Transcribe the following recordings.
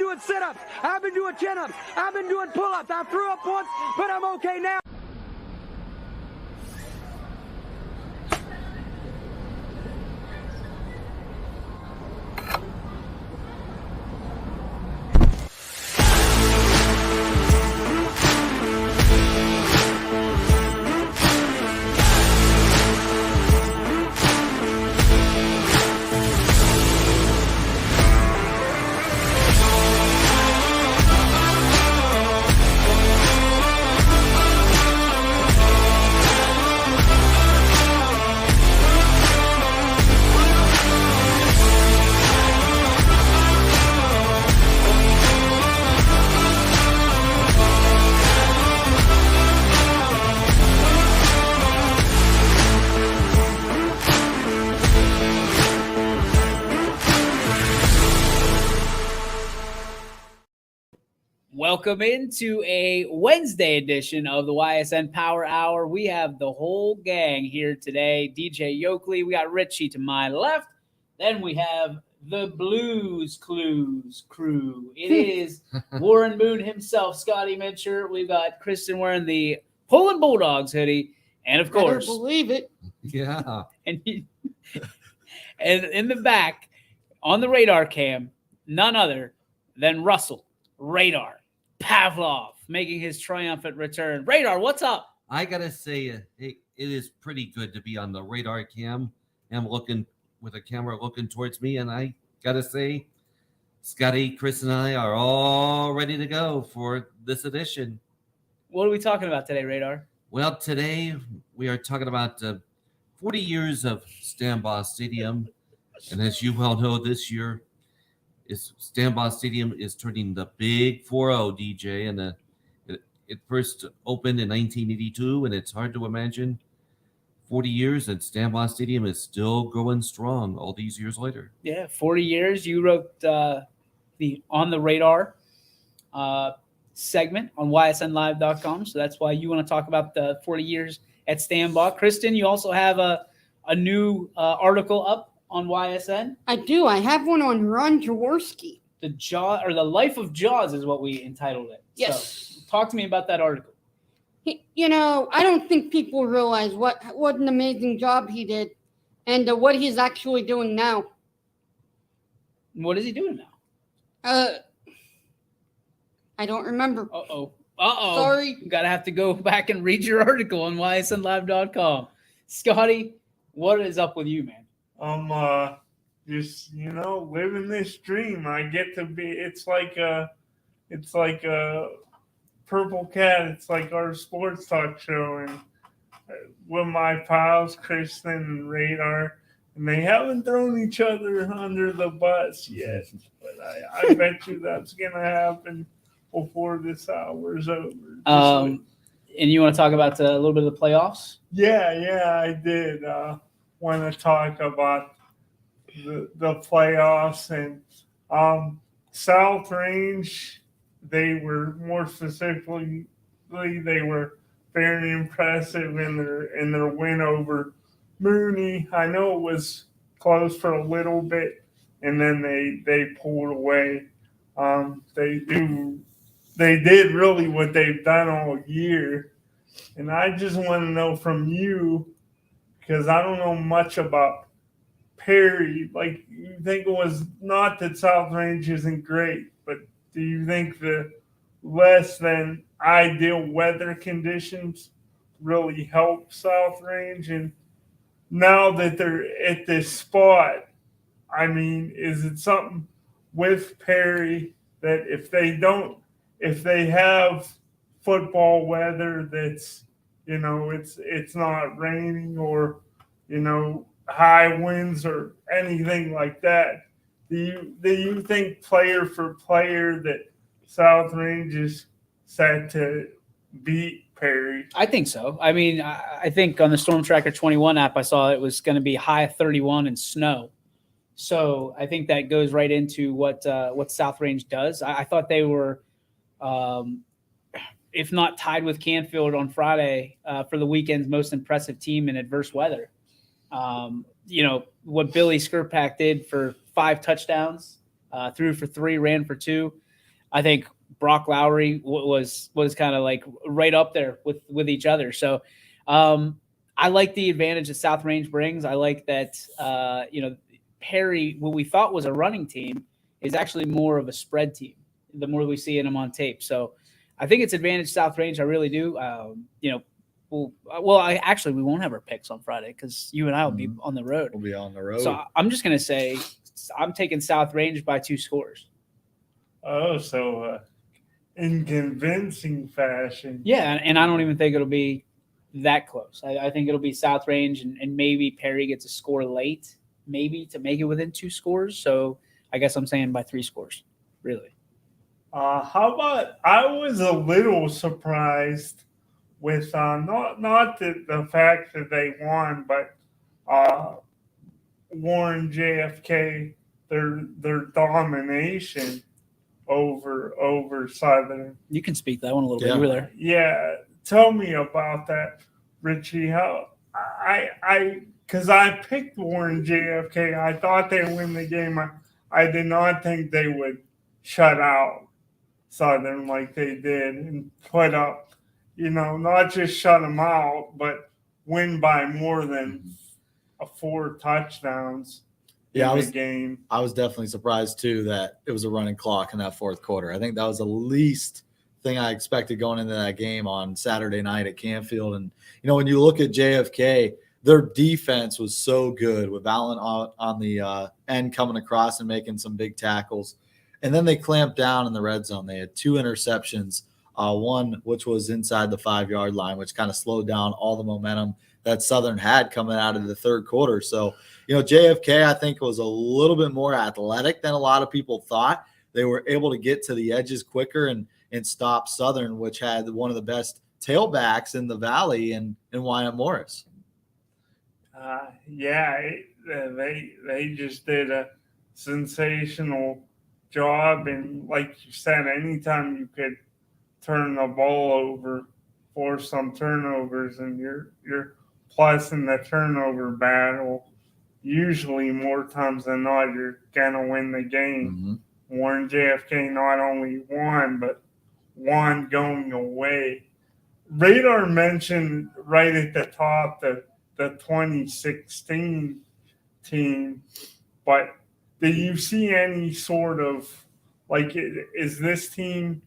doing sit-ups. I've been doing chin-ups. I've been doing pull-ups. I threw up once, but I'm okay now. Welcome into a Wednesday edition of the Ysn Power Hour. We have the whole gang here today. DJ Yoakley, we got Richie to my left. Then we have the Blues Clues crew. It is Warren Moon himself, Scotty Mitcher. We've got Kristen wearing the Poland Bulldogs hoodie. And of course, better believe it. Yeah. And in the back, on the radar cam, none other than Russell Radar Pavlov making his triumphant return. Radar, what's up? I gotta say, it is pretty good to be on the radar cam. I'm looking with a camera looking towards me, and I gotta say, Scotty, Chris, and I are all ready to go for this edition. What are we talking about today, Radar? Well, today we are talking about 40 years of Stambaugh Stadium, and as you well know, this year Stambaugh Stadium is turning the big 4-0, DJ, and it first opened in 1982, and it's hard to imagine 40 years and Stambaugh Stadium is still going strong all these years later. Yeah, 40 years. You wrote the On the Radar segment on ysnlive.com, so that's why you want to talk about the 40 years at Stambaugh. Kristen, you also have a new article up on YSN? I do. I have one on Ron Jaworski. The Life of Jaws is what we entitled it. Yes. So, talk to me about that article. I don't think people realize what an amazing job he did and what he's actually doing now. What is he doing now? I don't remember. Uh-oh. Sorry. You gotta have to go back and read your article on ysnlive.com. Scotty, what is up with you, man? I'm just living this dream. I get to be. It's like a Purple Cat. It's like our sports talk show, and with my pals Kristen and Radar, and they haven't thrown each other under the bus yet. But I bet you that's gonna happen before this hour's over. And you want to talk about a little bit of the playoffs? Yeah, I did. Want to talk about the playoffs and South Range. They were more specifically they were very impressive in their win over Mooney. I know it was close for a little bit, and then they pulled away. They did really what they've done all year, and I just want to know from you, because I don't know much about Perry. Like, you think it was not that South Range isn't great, but do you think the less than ideal weather conditions really help South Range? And now that they're at this spot, I mean, is it something with Perry that if they have football weather that's, it's not raining or, high winds or anything like that, do you think player for player that South Range is set to beat Perry? I think so. I mean, I think on the Storm Tracker 21 app, I saw it was going to be high 31 and snow. So I think that goes right into what South Range does. I thought they were, if not tied with Canfield on Friday for the weekend's most impressive team in adverse weather. What Billy Skirpak did for 5 touchdowns, threw for 3, ran for 2. I think Brock Lowry was kind of like right up there with each other. So I like the advantage that South Range brings. I like that Perry, what we thought was a running team, is actually more of a spread team. The more we see them on tape, so I think it's advantage South Range. I really do. We won't have our picks on Friday because you and I will be on the road. We'll be on the road. So I'm just gonna say I'm taking South Range by 2 scores. Oh, so in convincing fashion. Yeah, and I don't even think it'll be that close. I think it'll be South Range, and maybe Perry gets a score late, maybe to make it within 2 scores. So I guess I'm saying by 3 scores, really. How about I was a little surprised with not the fact that they won, but Warren JFK, their domination over Southern. You can speak that one a little bit. You were there. Yeah, tell me about that, Richie. How because I picked Warren JFK. I thought they'd win the game. I did not think they would shut out Southern like they did and put up, not just shut them out, but win by more than 4 touchdowns in the game. I was definitely surprised too that it was a running clock in that fourth quarter. I think that was the least thing I expected going into that game on Saturday night at Canfield. And when you look at JFK, their defense was so good with Allen on the end coming across and making some big tackles. And then they clamped down in the red zone. They had 2 interceptions, one which was inside the 5-yard line, which kind of slowed down all the momentum that Southern had coming out of the third quarter. So, JFK, I think, was a little bit more athletic than a lot of people thought. They were able to get to the edges quicker and stop Southern, which had one of the best tailbacks in the Valley in Wyatt Morris. They just did a sensational job, and like you said, anytime you could turn the ball over, force some turnovers, and you're plus in the turnover battle, usually more times than not you're gonna win the game. Mm-hmm. Warren JFK not only won, but won going away. Radar mentioned right at the top the 2016 team, but do you see any sort of, is this team,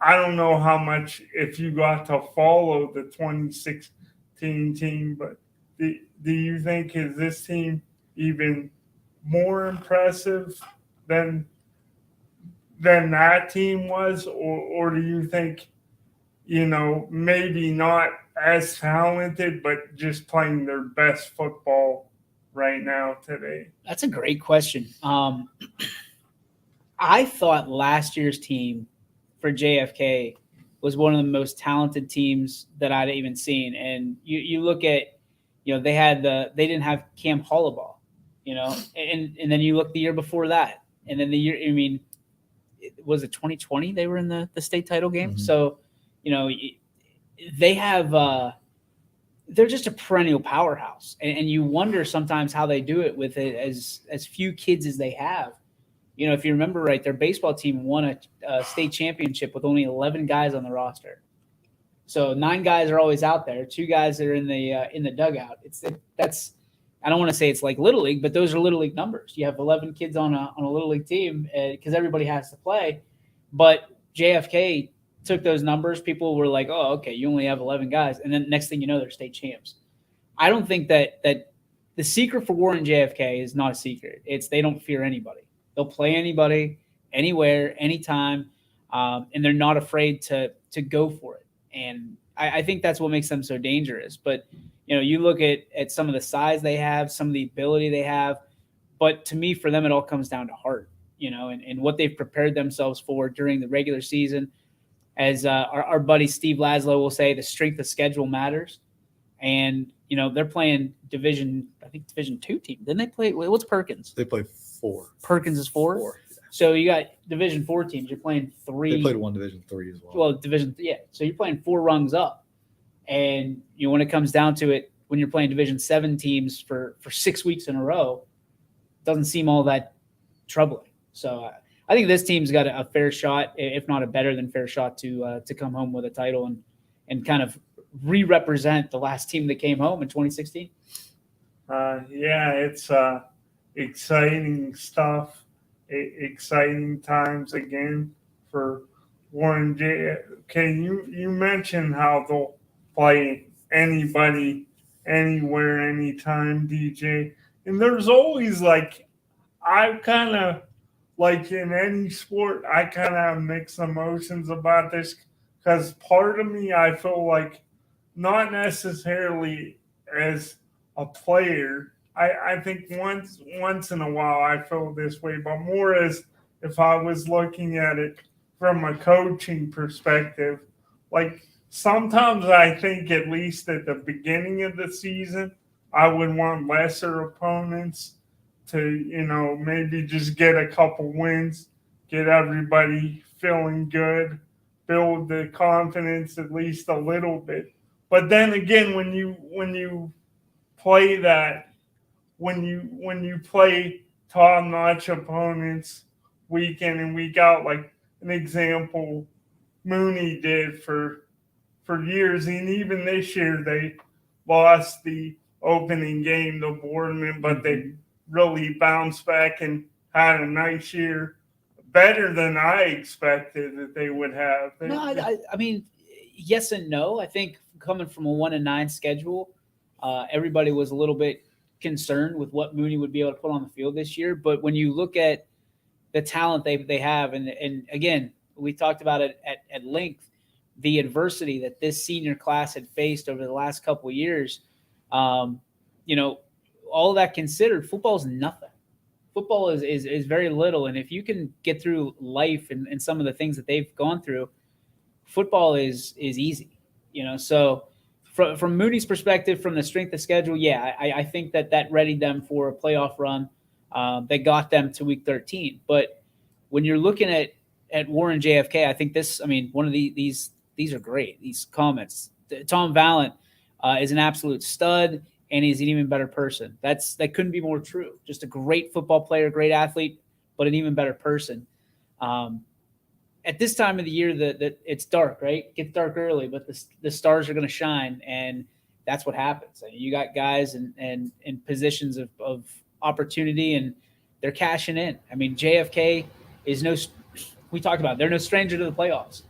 I don't know how much, if you got to follow the 2016 team, but do you think, is this team even more impressive than that team was? Or do you think, maybe not as talented, but just playing their best football right now today? That's a great question. I thought last year's team for JFK was one of the most talented teams that I'd even seen. And you look at, they didn't have Cam Hollabaugh, and then you look the year before that, and then was it 2020? They were in the state title game. Mm-hmm. So, they have, they're just a perennial powerhouse, and you wonder sometimes how they do it with it as few kids as they have. If you remember right, their baseball team won a state championship with only 11 guys on the roster. So 9 guys are always out there. 2 guys are in the dugout. That's I don't want to say it's like Little League, but those are Little League numbers. You have 11 kids on a Little League team because everybody has to play. But JFK took those numbers. People were like, "Oh, okay, you only have 11 guys," and then next thing you know, they're state champs. I don't think that the secret for Warren JFK is not a secret. It's they don't fear anybody. They'll play anybody, anywhere, anytime, and they're not afraid to go for it. And I think that's what makes them so dangerous. But, you look at some of the size they have, some of the ability they have. But to me, for them, it all comes down to heart, and what they've prepared themselves for during the regular season. As our buddy Steve Laszlo will say, the strength of schedule matters. And, they're playing Division 2 team. Didn't they play? What's Perkins? They play 4. Perkins is 4? 4. So you got Division 4 teams. You're playing 3. They played 1 Division 3 as well. Well, Division, yeah. So you're playing 4 rungs up. And, when it comes down to it, when you're playing Division 7 teams for 6 weeks in a row, it doesn't seem all that troubling. So I think this team's got a fair shot, if not a better than fair shot, to come home with a title and kind of re-represent the last team that came home in 2016. Yeah, it's exciting stuff, exciting times again for Warren J. Okay, you mentioned how they'll play anybody, anywhere, anytime, DJ. And there's always like, I kind of, like in any sport, I kind of have mixed emotions about this because part of me, I feel like not necessarily as a player. I think once in a while I feel this way, but more as if I was looking at it from a coaching perspective. Like sometimes I think at least at the beginning of the season, I would want lesser opponents to, maybe just get a couple wins, get everybody feeling good, build the confidence at least a little bit. But then again, when you play that, when you play top notch opponents week in and week out, like an example Mooney did for years, and even this year they lost the opening game to Boardman, but they really bounced back and had a nice year, better than I expected that they would have. No, I mean, yes and no. I think coming from a 1-9 schedule, everybody was a little bit concerned with what Mooney would be able to put on the field this year. But when you look at the talent they have, and again, we talked about it at length, the adversity that this senior class had faced over the last couple of years, all of that considered, football is nothing. Football is very little. And if you can get through life and some of the things that they've gone through, football is easy, So from Mooney's perspective, from the strength of schedule, yeah, I think that readied them for a playoff run. That got them to week 13. But when you're looking at Warren JFK, I think one of these are great. These comments. Tom Vallant is an absolute stud, and he's an even better person. That couldn't be more true. Just a great football player, great athlete, but an even better person. At this time of the year, that it's dark, right? It gets dark early, but the stars are going to shine, and that's what happens. You got guys in positions of opportunity, and they're cashing in. I mean, JFK is we talked about it, they're no stranger to the playoffs.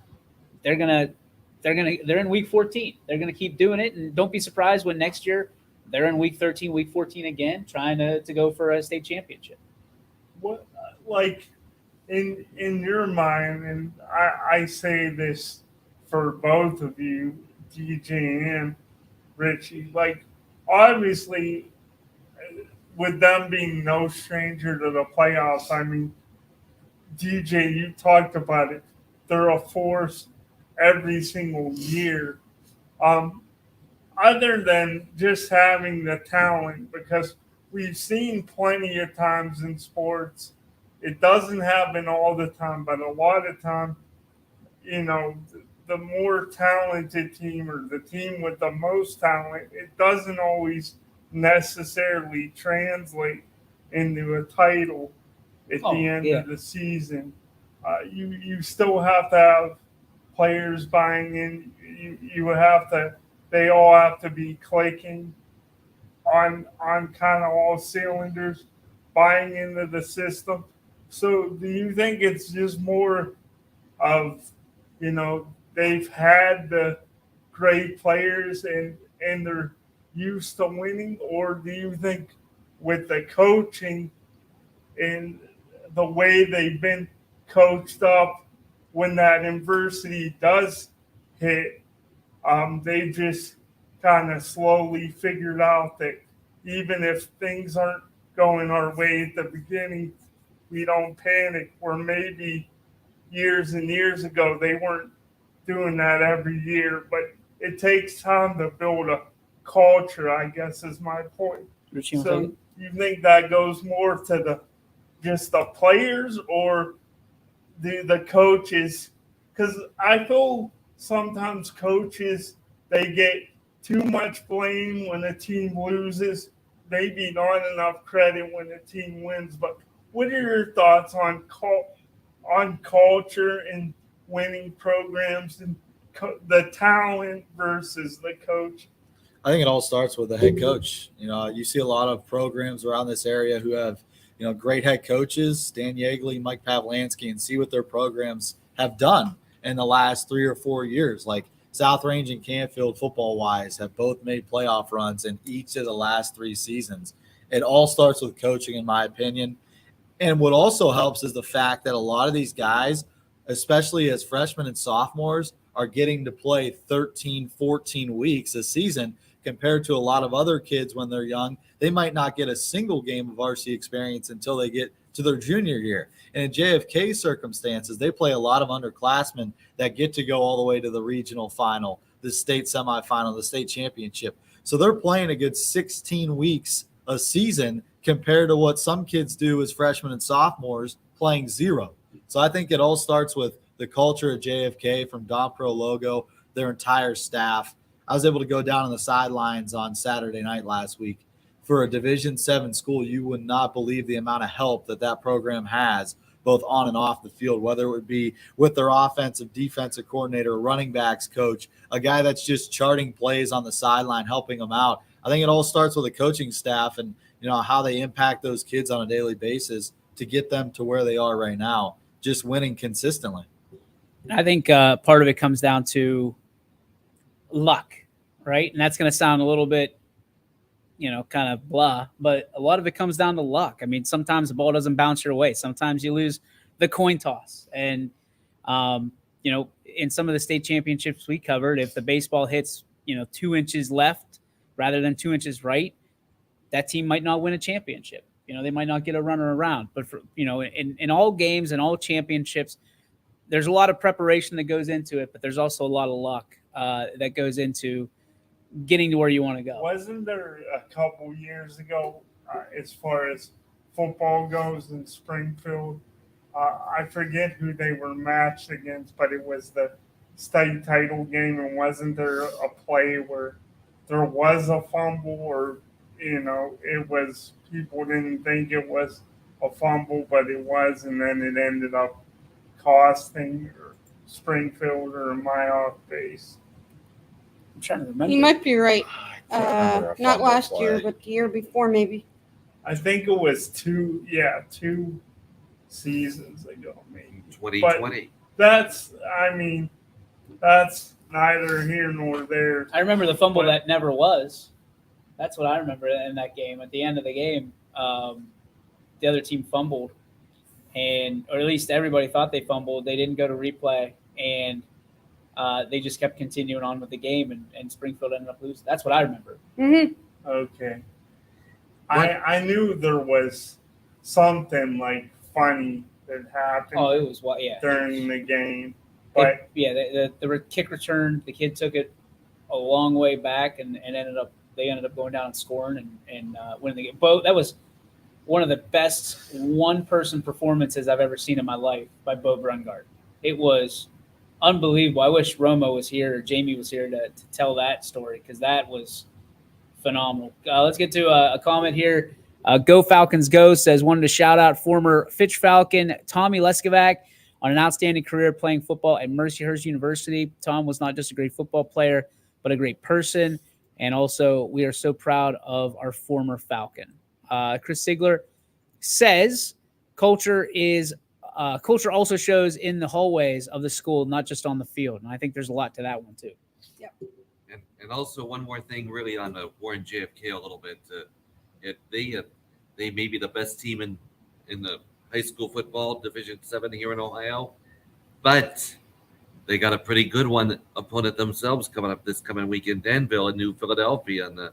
They're in week 14. They're gonna keep doing it, and don't be surprised when next year they're in week 13, week 14 again, trying to go for a state championship. What, like, in your mind, and I say this for both of you, DJ and Richie, like, obviously, with them being no stranger to the playoffs, I mean, DJ, you talked about it. They're a force every single year. Other than just having the talent, because we've seen plenty of times in sports, it doesn't happen all the time, but a lot of time, the more talented team or the team with the most talent, it doesn't always necessarily translate into a title at the end of the season. You still have to have players buying in. They all have to be clicking on kind of all cylinders, buying into the system. So do you think it's just more of, they've had the great players and they're used to winning, or do you think with the coaching and the way they've been coached up, when that adversity does hit, they just kind of slowly figured out that even if things aren't going our way at the beginning, we don't panic, where maybe years and years ago they weren't doing that every year. But it takes time to build a culture, I guess, is my point. So you think that goes more to just the players, or the coaches? Because I feel sometimes coaches, they get too much blame when a team loses, maybe not enough credit when a team wins. But what are your thoughts on on culture and winning programs and the talent versus the coach? I think it all starts with the head coach. You see a lot of programs around this area who have, great head coaches, Dan Yeagley, Mike Pavlansky, and see what their programs have done in the last 3 or 4 years. Like South Range and Canfield, football-wise, have both made playoff runs in each of the last 3 seasons. It all starts with coaching, in my opinion. And what also helps is the fact that a lot of these guys, especially as freshmen and sophomores, are getting to play 13, 14 weeks a season compared to a lot of other kids when they're young. They might not get a single game of varsity experience until they get to their junior year. And in JFK circumstances, they play a lot of underclassmen that get to go all the way to the regional final, the state semifinal, the state championship. So they're playing a good 16 weeks a season compared to what some kids do as freshmen and sophomores playing 0. So I think it all starts with the culture at JFK, from Don Pro Logo, their entire staff. I was able to go down on the sidelines on Saturday night last week. For a Division VII school, you would not believe the amount of help that program has, both on and off the field, whether it would be with their offensive, defensive coordinator, running backs coach, a guy that's just charting plays on the sideline, helping them out. I think it all starts with the coaching staff and how they impact those kids on a daily basis to get them to where they are right now, just winning consistently. I think part of it comes down to luck, right? And that's going to sound a little bit, kind of blah, but a lot of it comes down to luck. I mean, sometimes the ball doesn't bounce your way. Sometimes you lose the coin toss. And, in some of the state championships we covered, if the baseball hits, 2 inches left rather than 2 inches right, that team might not win a championship. They might not get a runner around. But, in all games and all championships, there's a lot of preparation that goes into it, but there's also a lot of luck that goes into getting to where you want to go. Wasn't there a couple years ago, as far as football goes in Springfield, I forget who they were matched against, but it was the state title game, and wasn't there a play where there was a fumble, or it was, people didn't think it was a fumble, but it was, and then it ended up costing Springfield, or am I off base? I'm trying to remember. You might be right. remember a Not fumble last play. year, but the year before, maybe. I think it was 2 seasons ago, maybe. 2020. That's neither here nor there. I remember the fumble that never was. That's what I remember in that game. At the end of the game, the other team fumbled, or at least everybody thought they fumbled. They didn't go to replay, and they just kept continuing on with the game, and Springfield ended up losing. That's what I remember. Mm-hmm. Okay. I knew there was something like funny that happened Oh, it was during the game. But the kick return, the kid took it a long way back and they ended up going down and scoring and winning the game. That was one of the best one-person performances I've ever seen in my life by Bo Brungard. It was unbelievable. I wish Romo was here or Jamie was here to tell that story, because that was phenomenal. Let's get to a comment here. Go Falcons Go says, wanted to shout out former Fitch Falcon Tommy Leskovac on an outstanding career playing football at Mercyhurst University. Tom was not just a great football player, but a great person. And also, we are so proud of our former Falcon. Chris Sigler says, culture also shows in the hallways of the school, not just on the field. And I think there's a lot to that one, too. Yeah. And also one more thing, really, on the Warren JFK a little bit. They may be the best team in the high school football Division VII here in Ohio, but they got a pretty good opponent themselves coming up this coming week in Danville and New Philadelphia. And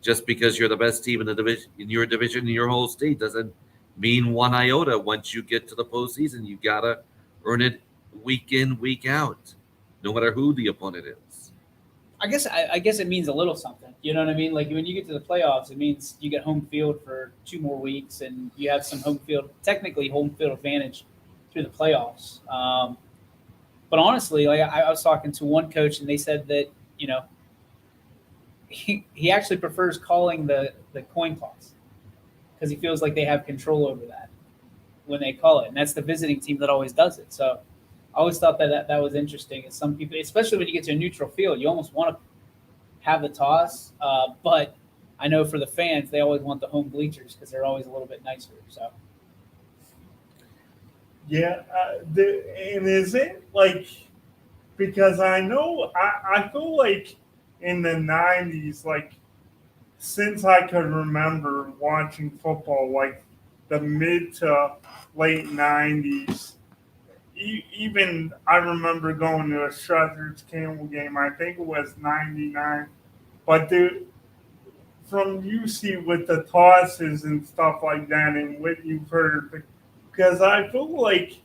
just because you're the best team in your division in your whole state doesn't mean one iota. Once you get to the postseason, you gotta earn it week in, week out, no matter who the opponent is. I guess it means a little something. You know what I mean? Like when you get to the playoffs, it means you get home field for 2 more weeks, and you have some technically home field advantage through the playoffs. But honestly, like I was talking to one coach, and they said that he actually prefers calling the coin toss because he feels like they have control over that, when they call it, and that's the visiting team that always does it. So I always thought that was interesting. And some people, especially when you get to a neutral field, you almost want to have the toss, but I know for the fans, they always want the home bleachers because they're always a little bit nicer. So Yeah, and is it like, because I know I feel like in the 90s, like since I could remember watching football, like the mid to late 90s, even I remember going to a Struthers Campbell game. I think it was 99. But from you see with the tosses and stuff like that and what you've heard, because I feel like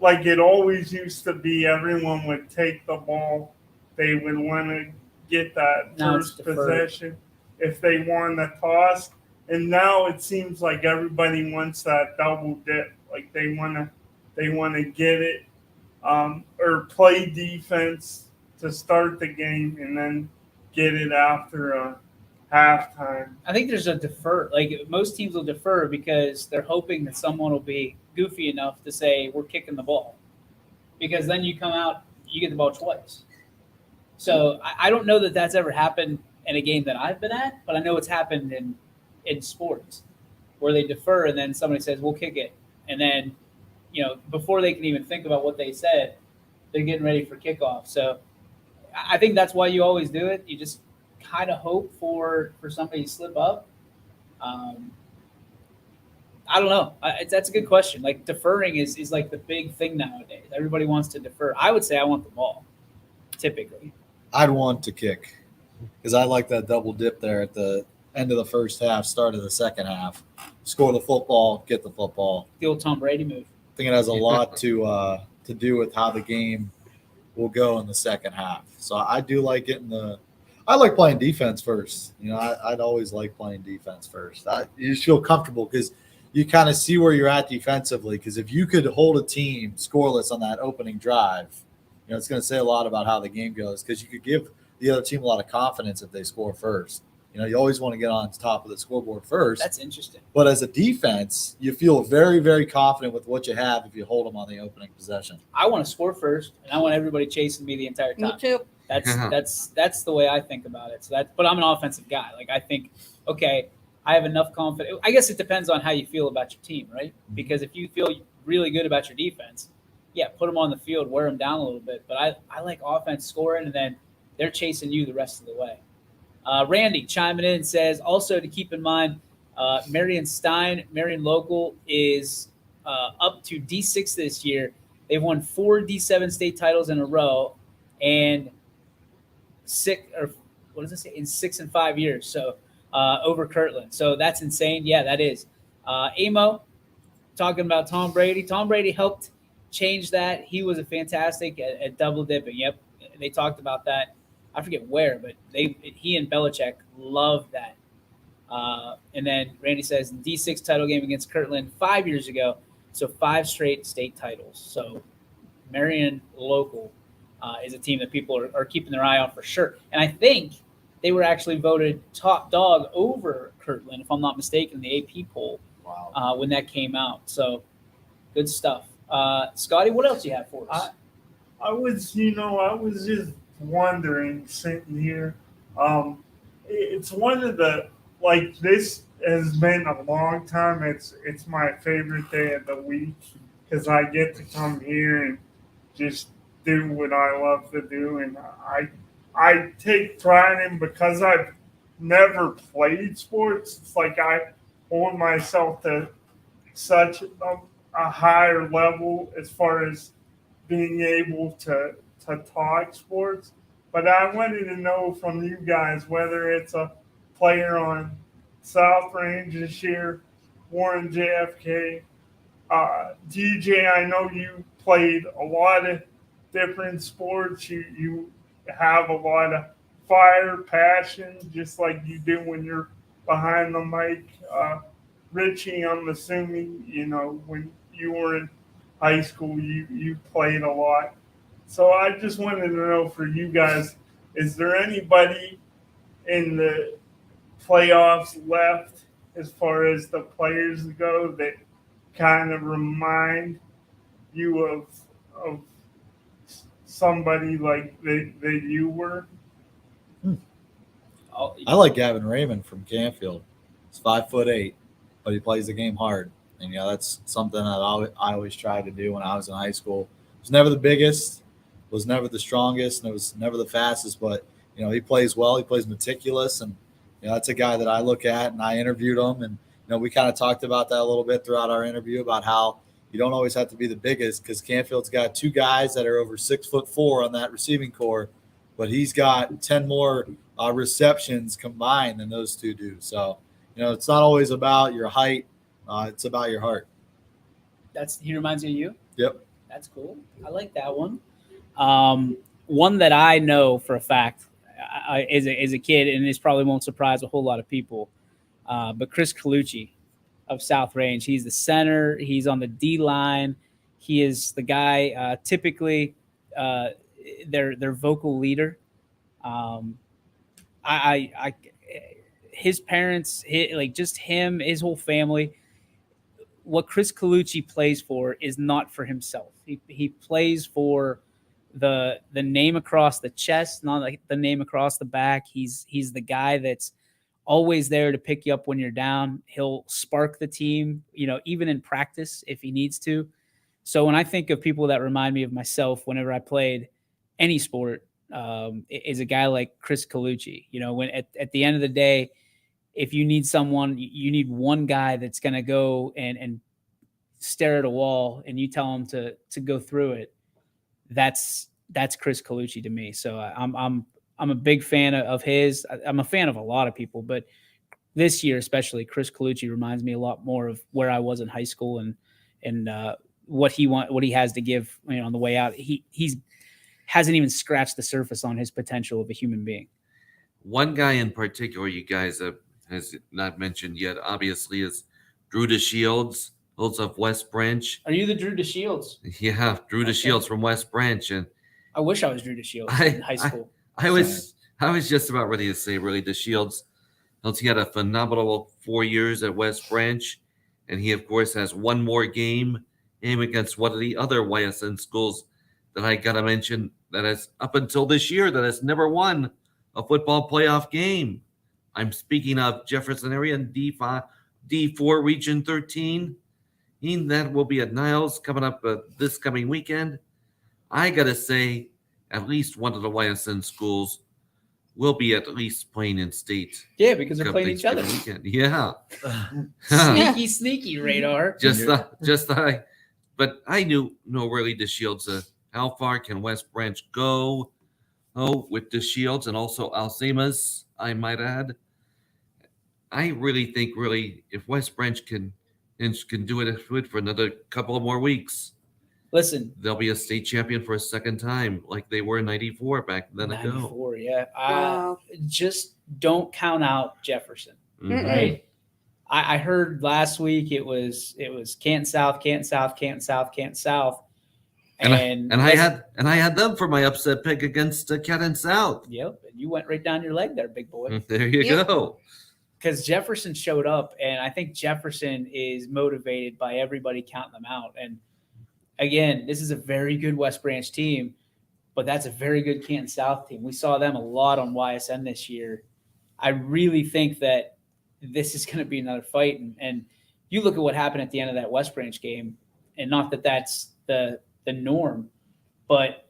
it always used to be everyone would take the ball. They would want to get that now it's first deferred. possession if they won the toss. And now it seems like everybody wants that double dip. Like they want to get it or play defense to start the game and then get it after a halftime. I think there's a defer. Like most teams will defer because they're hoping that someone will be goofy enough to say we're kicking the ball, because then you come out, you get the ball twice. So I don't know that that's ever happened in a game that I've been at, but I know it's happened in sports where they defer and then somebody says we'll kick it, and then before they can even think about what they said, they're getting ready for kickoff. So I think that's why you always do it. You just kind of hope for somebody to slip up. I don't know. That's a good question. Like deferring is like the big thing nowadays. Everybody wants to defer. I would say I want the ball, typically. I'd want to kick because I like that double dip there at the end of the first half, start of the second half. Score the football, get the football. The old Tom Brady move. I think it has a lot to do with how the game will go in the second half. So I do like I like playing defense first. I'd always like playing defense first. You just feel comfortable because you kind of see where you're at defensively. Because if you could hold a team scoreless on that opening drive, it's going to say a lot about how the game goes because you could give the other team a lot of confidence if they score first. You always want to get on top of the scoreboard first. That's interesting. But as a defense, you feel very, very confident with what you have if you hold them on the opening possession. I want to score first, and I want everybody chasing me the entire time. Me too. That's the way I think about it. But I'm an offensive guy. Like I think, okay, I have enough confidence. I guess it depends on how you feel about your team, right? Because if you feel really good about your defense, yeah, put them on the field, wear them down a little bit. But I like offense scoring, and then they're chasing you the rest of the way. Randy chiming in says also to keep in mind, Marion local is up to D6 this year. They've won 4 D7 state titles in a row, and in 6 and 5 years. So over Kirtland. So that's insane. Yeah, that is. Amo talking about Tom Brady. Tom Brady helped change that. He was a fantastic at double dipping. Yep, they talked about that. I forget where, but he and Belichick loved that. And then Randy says D6 title game against Kirtland 5 years ago. So 5 straight state titles. So Marion local is a team that people are keeping their eye on for sure. And I think they were actually voted top dog over Kirtland, if I'm not mistaken, in the AP poll. Wow. When that came out. So good stuff. Scotty, what else do you have for us? I was just wondering sitting here. It's one of the, like, this has been a long time. It's my favorite day of the week because I get to come here and just do what I love to do, and I take pride in, because I've never played sports. It's like I hold myself to such a higher level as far as being able to talk sports. But I wanted to know from you guys whether it's a player on South Range this year, Warren JFK, DJ. I know you played a lot of different sports. You have a lot of fire, passion, just like you do when you're behind the mic. Richie, I'm assuming, when you were in high school, you played a lot. So I just wanted to know for you guys, is there anybody in the playoffs left as far as the players go that kind of remind you of somebody like that you were? Oh, I like Gavin Raymond from Canfield. He's 5'8", but he plays the game hard, and that's something that I always tried to do when I was in high school. Was never the biggest, was never the strongest, and it was never the fastest, but he plays well. He plays meticulous, and that's a guy that I look at, and I interviewed him, and we kind of talked about that a little bit throughout our interview about how you don't always have to be the biggest, because Canfield's got 2 guys that are over 6'4" on that receiving core, but he's got 10 more receptions combined than those 2 do. So, it's not always about your height; it's about your heart. He reminds you of you? Yep. That's cool. I like that one. One that I know for a fact is a kid, and this probably won't surprise a whole lot of people, but Chris Colucci of South Range. He's the center. He's on the D line. He is the guy, typically their vocal leader. His parents, just him, his whole family. What Chris Colucci plays for is not for himself. He plays for the name across the chest, not like the name across the back. He's the guy that's always there to pick you up when you're down. He'll spark the team, even in practice if he needs to. So when I think of people that remind me of myself whenever I played any sport, is a guy like Chris Colucci. When at the end of the day, if you need someone, you need one guy that's going to go and stare at a wall, and you tell him to go through it. That's Chris Colucci to me. So I'm a big fan of his. I'm a fan of a lot of people, but this year especially, Chris Colucci reminds me a lot more of where I was in high school and what he has to give on the way out. He's hasn't even scratched the surface on his potential of a human being. One guy in particular you guys has not mentioned yet, obviously, is Drew DeShields, also of West Branch. Are you the Drew DeShields? Yeah, Drew DeShields from West Branch. And I wish I was Drew DeShields in high school. I was just about ready to say, really, DeShields. He had a phenomenal 4 years at West Branch, and he, of course, has one more game against one of the other YSN schools that I got to mention that has, up until this year, that has never won a football playoff game. I'm speaking of Jefferson area and D4 Region 13. That will be at Niles coming up this coming weekend. I got to say, at least one of the YSN schools will be at least playing in state. Yeah, because they're playing each other. Weekend. Yeah. Sneaky radar. But I know really DeShields. How far can West Branch go? With DeShields and also Alzheimer's, I might add. I really think, if West Branch can do it for another couple of more weeks. Listen, they'll be a state champion for a second time, like they were in '94 back then. 94, yeah. Wow. Just don't count out Jefferson, right? I heard last week it was Canton South, Canton South, Canton South, Canton South. And I had them for my upset pick against Canton South. Yep, and you went right down your leg there, big boy. There you go. Because Jefferson showed up, and I think Jefferson is motivated by everybody counting them out. And again, this is a very good West Branch team, but that's a very good Canton South team. We saw them a lot on YSN this year. I really think that this is going to be another fight. And you look at what happened at the end of that West Branch game, and not that that's the norm, but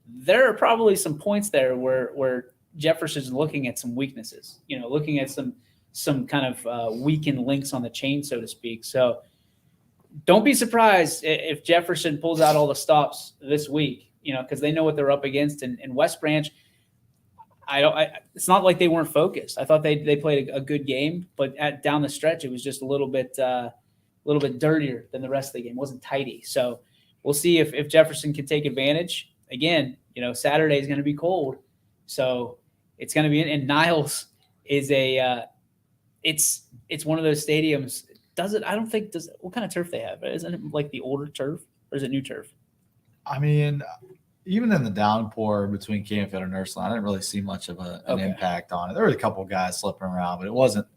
there are probably some points there where Jefferson's looking at some weaknesses, looking at some kind of weakened links on the chain, so to speak. So don't be surprised if Jefferson pulls out all the stops this week, because they know what they're up against. And West Branch, it's not like they weren't focused. I thought they played a good game, but down the stretch, it was just a little bit dirtier than the rest of the game. It wasn't tidy. So we'll see if Jefferson can take advantage. Again, Saturday is going to be cold, so it's going to be. And Niles is it's one of those stadiums. What kind of turf they have? Isn't it like the older turf, or is it new turf? I mean, even in the downpour between Canfield and Ursuline, I didn't really see much of an impact on it. There were a couple of guys slipping around, but it wasn't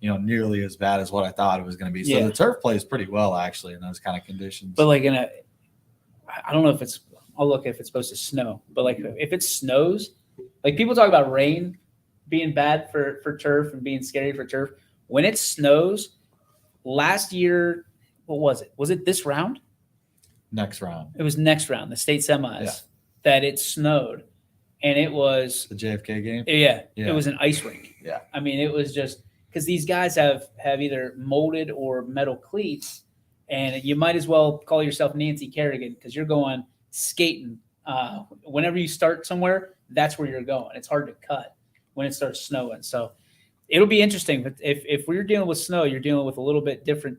nearly as bad as what I thought it was going to be. So Yeah. the turf plays pretty well actually in those kind of conditions. But like I don't know if I'll look if it's supposed to snow, but like if it snows, like people talk about rain being bad for turf and being scary for turf. When it snows, last year, what was it? Was it this round? Next round, It was next round, the state semis, Yeah. that it snowed, and it was the JFK game. yeah, Yeah. it was an ice rink. Yeah. I mean, it was just because these guys have either molded or metal cleats, and you might as well call yourself Nancy Kerrigan because you're going skating. Whenever you start somewhere, that's where you're going. It's hard to cut when it starts snowing. So it'll be interesting. But if we're dealing with snow, you're dealing with a little bit different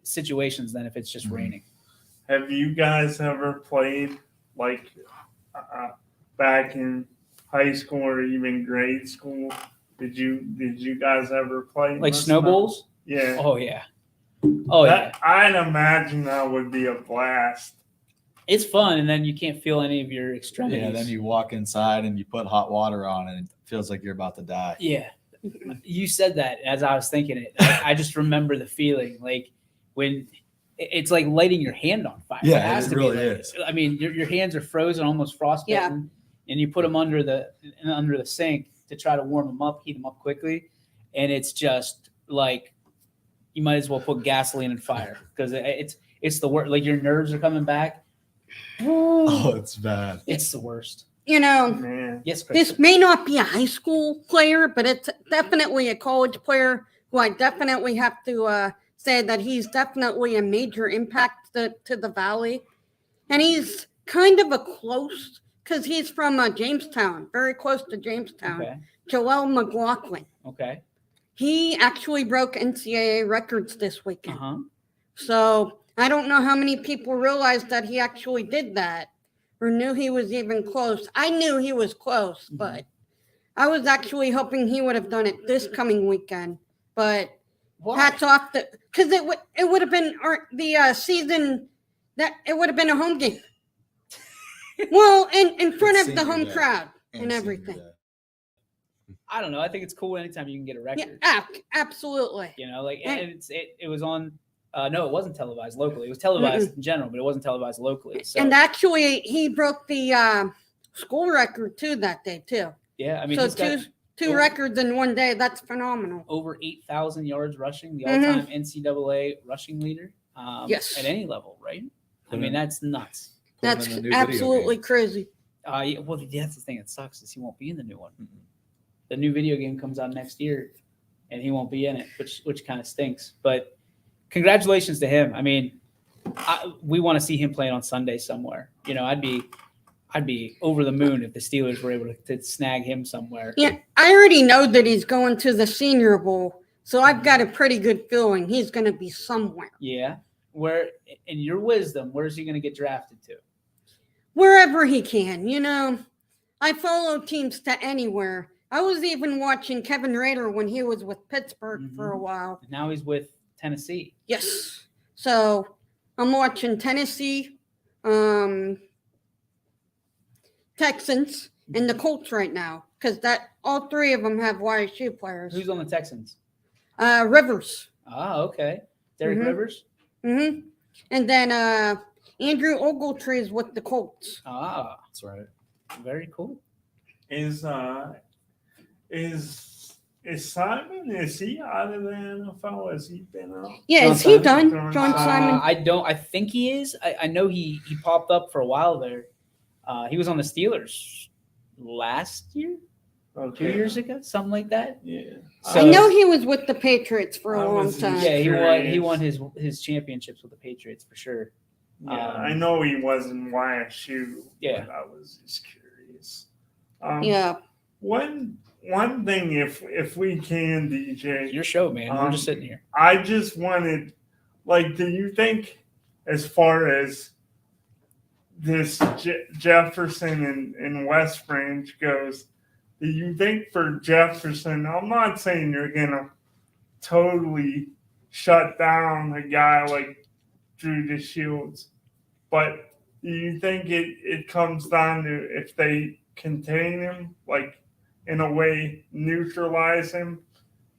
situations than if it's just raining. Have you guys ever played like back in high school or even grade school? Did you guys ever play in Like the snowballs? snow? Yeah. Oh yeah. Oh yeah. I'd imagine that would be a blast. It's fun, and then you can't feel any of your extremities. Yeah, then you walk inside and you put hot water on and it feels like you're about to die. Yeah. You said that as I was thinking it. I just remember the feeling like when it's like lighting your hand on fire. Yeah, has it to be really like- is. I mean, your hands are frozen, almost frostbitten, and you put them under the sink to try to warm them up, heat them up quickly, and it's just like you might as well put gasoline and fire because it's the worst. Like your nerves are coming back. Oh, it's bad. It's the worst. Man. Yes, Chris. This may not be a high school player, but it's definitely a college player who I definitely have to say that he's definitely a major impact to the Valley. And he's kind of a close, because he's from Jamestown, very close to Jamestown. Okay. Joel McLaughlin. Okay. He actually broke NCAA records this weekend. Uh-huh. So I don't know how many people realized that he actually did that or knew he was even close. I knew he was close, but I was actually hoping he would have done it this coming weekend. But Why? hats off because it would have been the season that it would have been a home game. Well, in front of the Senior home day. crowd and senior everything. day. I don't know. I think it's cool anytime you can get a record. Yeah, absolutely. You know, like And- and it was on. No, it wasn't televised locally. It was televised in general, but it wasn't televised locally. So And actually, he broke the school record too that day too. yeah, I mean, So he's got two Oh. records in one day. That's phenomenal. over 8,000 yards rushing, the Mhm. all-time NCAA rushing leader. Yes. At any level, right? I Put mean, him- that's nuts. Put him That's in the new video absolutely game. crazy. Yeah, well, that's the thing that sucks is he won't be in the new one. The new video game comes out next year, and he won't be in it, which kind of stinks. But congratulations to him. I mean, we want to see him playing on Sunday somewhere. You know, I'd be over the moon if the Steelers were able to snag him somewhere. Yeah, I already know that he's going to the Senior Bowl, so I've got a pretty good feeling he's going to be somewhere. Yeah. Where, in your wisdom, where's he going to get drafted to? Wherever he can, I follow teams to anywhere. I was even watching Kevin Rader when he was with Pittsburgh for a while. And now he's with Tennessee. Yes. So I'm watching Tennessee, Texans, and the Colts right now because all three of them have YSU players. Who's on the Texans? Rivers. Ah, okay. Derek Mhm. Rivers. Mm-hmm. And then Andrew Ogletree is with the Colts. Ah, That's right. very cool. Is Simon, is he out of the NFL? Has he been out? Yeah, John is he Simon? done? John Simon. I think he is. I know he popped up for a while there. He was on the Steelers last year, 2 years ago, something like that. Yeah. So- I know he was with the Patriots for I a long was- time. Yeah, he Curious. won his championships with the Patriots for sure. Yeah, I know he was in YSU. Yeah. But I was just curious. Yeah. One thing, if we can, DJ, Your show, man. We're just sitting here. I just wanted, do you think, as far as this Jefferson and West Branch goes, do you think for Jefferson, I'm not saying you're going to totally shut down a guy like Drew DeShields, but do you think it comes down to if they contain him, in a way neutralize him,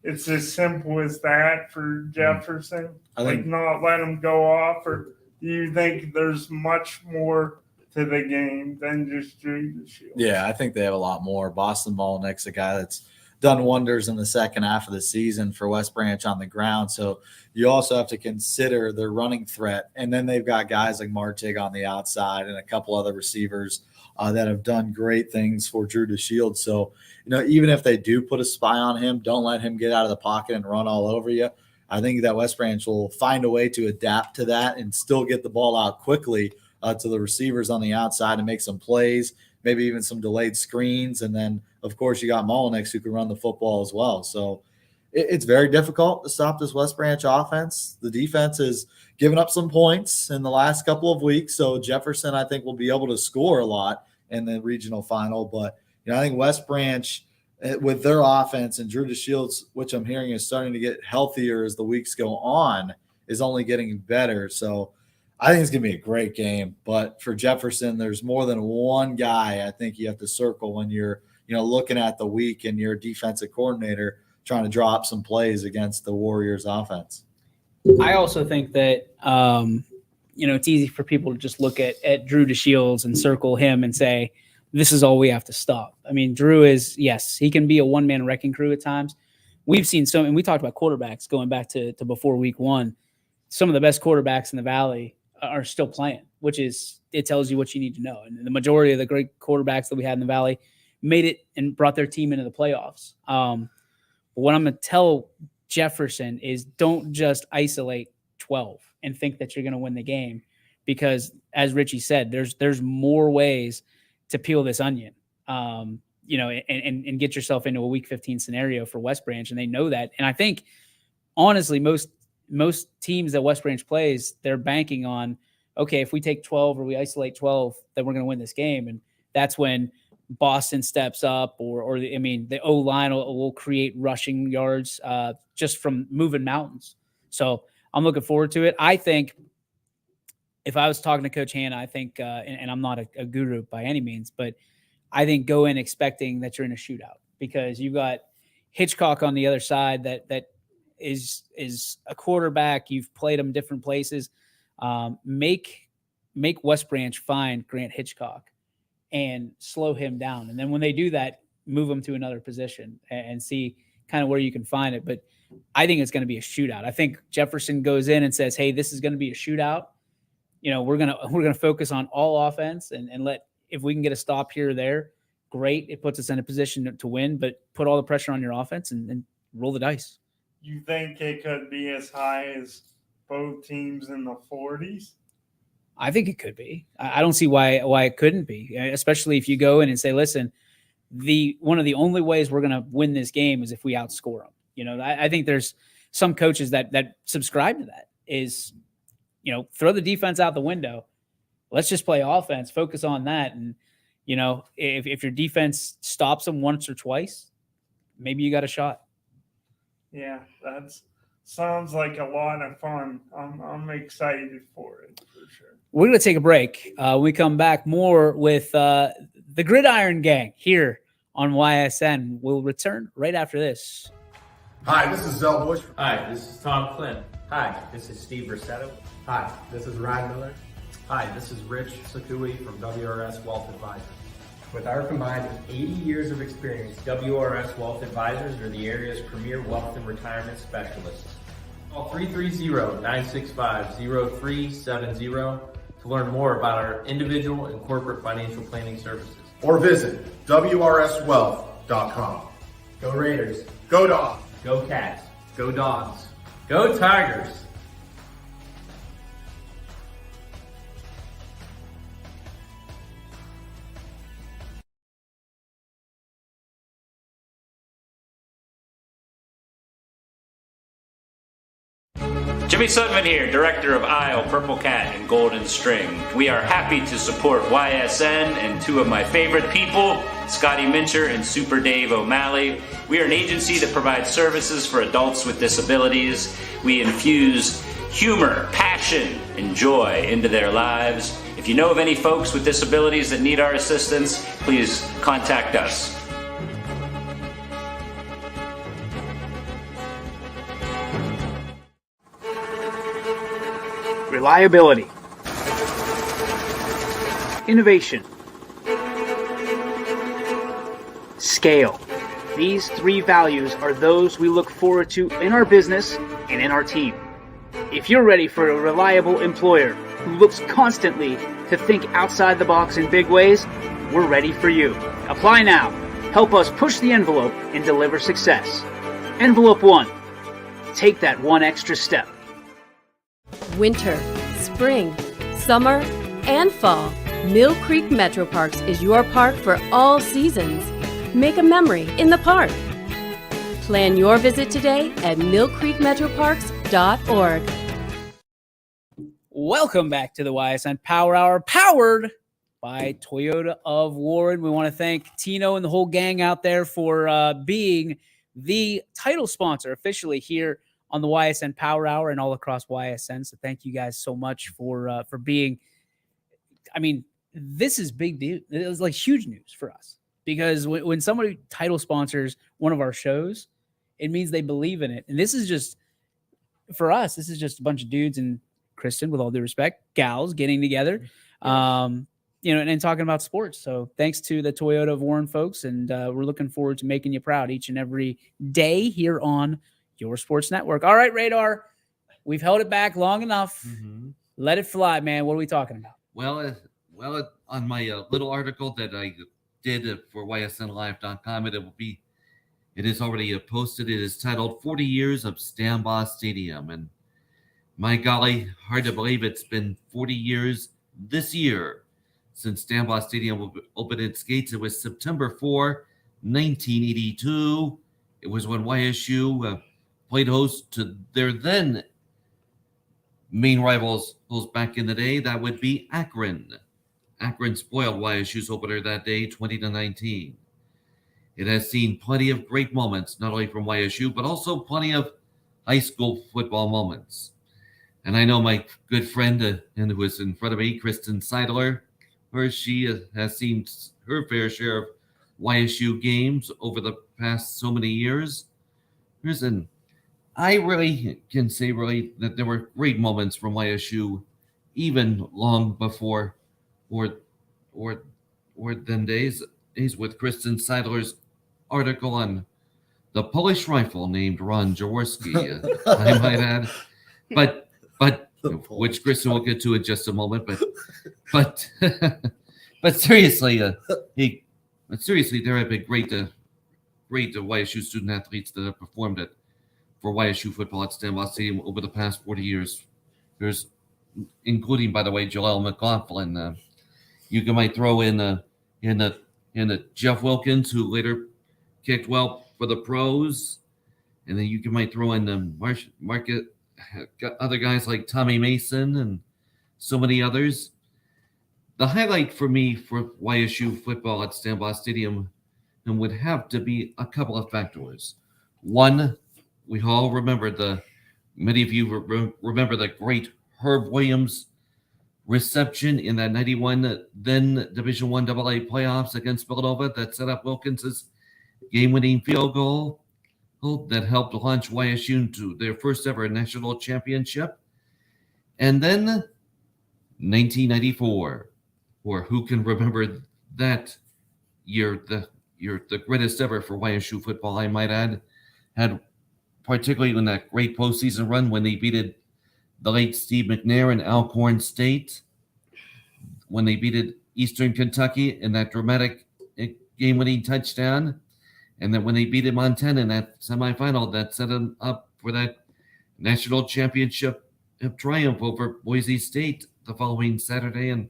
it's as simple as that for Jefferson? I think- not let him go off, or do you think there's much more to the game than just Drew DeShields? Yeah, I think they have a lot more. Boston Molnick's a guy that's done wonders in the second half of the season for West Branch on the ground. So you also have to consider their running threat. And then they've got guys like Martig on the outside and a couple other receivers that have done great things for Drew DeShields. So, even if they do put a spy on him, don't let him get out of the pocket and run all over you. I think that West Branch will find a way to adapt to that and still get the ball out quickly to the receivers on the outside and make some plays, maybe even some delayed screens. And then, of course, you got Molnix who can run the football as well. So it's very difficult to stop this West Branch offense. The defense has given up some points in the last couple of weeks. So Jefferson, I think, will be able to score a lot in the regional final. But, I think West Branch, with their offense and Drew DeShields, which I'm hearing is starting to get healthier as the weeks go on, is only getting better. So I think it's going to be a great game. But for Jefferson, there's more than one guy I think you have to circle when you're, looking at the week and you're a defensive coordinator trying to draw up some plays against the Warriors offense. I also think that, it's easy for people to just look at Drew DeShields and circle him and say, this is all we have to stop. I mean, Drew is, yes, he can be a one-man wrecking crew at times. We've seen and we talked about quarterbacks going back to before week one. Some of the best quarterbacks in the Valley are still playing, it tells you what you need to know. And the majority of the great quarterbacks that we had in the Valley made it and brought their team into the playoffs. But what I'm going to tell Jefferson is don't just isolate 12 and think that you're going to win the game, because as Richie said, there's more ways to peel this onion, and get yourself into a week 15 scenario for West Branch. And they know that. And I think honestly, most teams that West Branch plays, they're banking on, okay, if we take 12 or we isolate 12, then we're going to win this game. And that's when Boston steps up the O-line will create rushing yards just from moving mountains. So I'm looking forward to it. I think if I was talking to Coach Hanna, I think, and I'm not a guru by any means, but I think go in expecting that you're in a shootout, because you've got Hitchcock on the other side that is a quarterback. You've played him different places. Make West Branch find Grant Hitchcock and slow him down. And then when they do that, move him to another position and see kind of where you can find it. But I think it's going to be a shootout. I think Jefferson goes in and says, hey, this is going to be a shootout. We're going to focus on all offense and if we can get a stop here or there, great. It puts us in a position to win, but put all the pressure on your offense and roll the dice. You think it could be as high as both teams in the 40s? I think it could be. I don't see why it couldn't be, especially if you go in and say, listen, one of the only ways we're going to win this game is if we outscore them. I think there's some coaches that subscribe to that is, throw the defense out the window. Let's just play offense, focus on that. And, if your defense stops them once or twice, maybe you got a shot. Yeah, that sounds like a lot of fun. I'm excited for it for sure. We're going to take a break. When we come back, more with the Gridiron Gang here on YSN. We'll return right after this. Hi, this is Zell Bush. Hi, this is Tom Flynn. Hi, this is Steve Rossetto. Hi, this is Ryan Miller. Hi, this is Rich Sakui from WRS Wealth Advisors. With our combined 80 years of experience, WRS Wealth Advisors are the area's premier wealth and retirement specialists. Call 330-965-0370 to learn more about our individual and corporate financial planning services. Or visit WRSwealth.com. Go Raiders. Go Dogs. Go Cats. Go Dogs. Go Tigers. Jimmy Sutton here, Director of Isle, Purple Cat, and Golden String. We are happy to support YSN and two of my favorite people, Scotty Mincher and Super Dave O'Malley. We are an agency that provides services for adults with disabilities. We infuse humor, passion, and joy into their lives. If you know of any folks with disabilities that need our assistance, please contact us. reliability, innovation, scale. These 3 values are those we look forward to in our business and in our team. If you're ready for a reliable employer who looks constantly to think outside the box in big ways, we're ready for you. Apply now. Help us push the envelope and deliver success. Envelope 1. Take that one extra step. Winter, spring, summer, and fall. Mill Creek Metro Parks is your park for all seasons. Make a memory in the park. Plan your visit today at millcreekmetroparks.org. Welcome back to the YSN Power Hour, powered by Toyota of Warren. We want to thank Tino and the whole gang out there for being the title sponsor officially here on the YSN Power Hour and all across YSN. So thank you guys so much for being. I mean, this is big deal. It was like huge news for us because when somebody title sponsors one of our shows, it means they believe in it. And this is just for us. This is just a bunch of dudes and Kristen, with all due respect, gals getting together, and talking about sports. So thanks to the Toyota of Warren folks, and we're looking forward to making you proud each and every day here on your sports network. All right, Radar, we've held it back long enough. Mm-hmm. Let it fly, man. What are we talking about? Well, on my little article that I did for ysnlive.com, it is already posted. It is titled 40 Years of Stambaugh Stadium. And my golly, hard to believe it's been 40 years this year since Stambaugh Stadium opened its gates. It was September 4, 1982. It was when YSU played host to their then main rivals back in the day. That would be Akron. Akron spoiled YSU's opener that day, 20-19. It has seen plenty of great moments, not only from YSU, but also plenty of high school football moments. And I know my good friend, and who is in front of me, Kristen Seidler, she has seen her fair share of YSU games over the past so many years. Listen, I really can say that there were great moments from YSU, even long before or than days with Kristen Seidler's article on the Polish rifle named Ron Jaworski, I might add. But which Kristen will get to in just a moment. But seriously, there have been great YSU student athletes that have performed for YSU football at Stambaugh Stadium over the past 40 years. There's, including, by the way, Jaleel McLaughlin. You might throw in Jeff Wilkins, who later kicked well for the pros, and then you might throw in Market. Got other guys like Tommy Mason and so many others. The highlight for me for YSU football at Stambaugh Stadium would have to be a couple of factors. One, we all remember many of you remember the great Herb Williams reception in that 91 then Division I AA playoffs against Villanova that set up Wilkins's game-winning field goal that helped launch YSU into their first ever national championship. And then 1994, or who can remember that year, the greatest ever for YSU football, I might add, had particularly in that great postseason run when they beat the late Steve McNair and Alcorn State, when they beat Eastern Kentucky in that dramatic game-winning touchdown. And then when they beat Montana in that semifinal, that set them up for that national championship triumph over Boise State the following Saturday. And